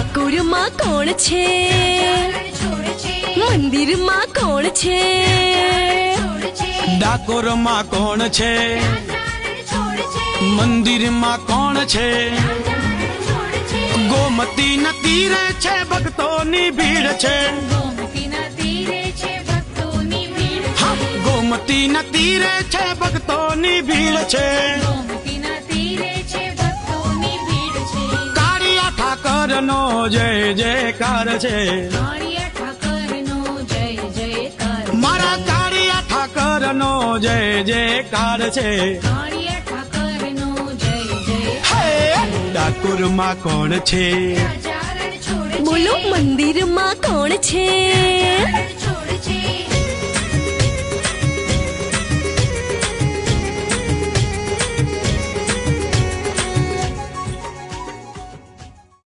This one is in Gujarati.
ડાકોરમાં કોણ છે? મંદિરમાં કોણ છે? ડાકોરમાં કોણ છે? મંદિરમાં કોણ છે? ગોમતી ના તીરે છે ભક્તોની ભીડ છે. ગોમતી ના તીરે છે ભક્તોની ભીડ છે. કાળિયા ઠાકર નો જય જયકાર છે. મારા કાળિયા ઠાકર નો જય જયકાર છે. ડાકોરમાં કોણ છે? બોલો મંદિરમાં કોણ છે?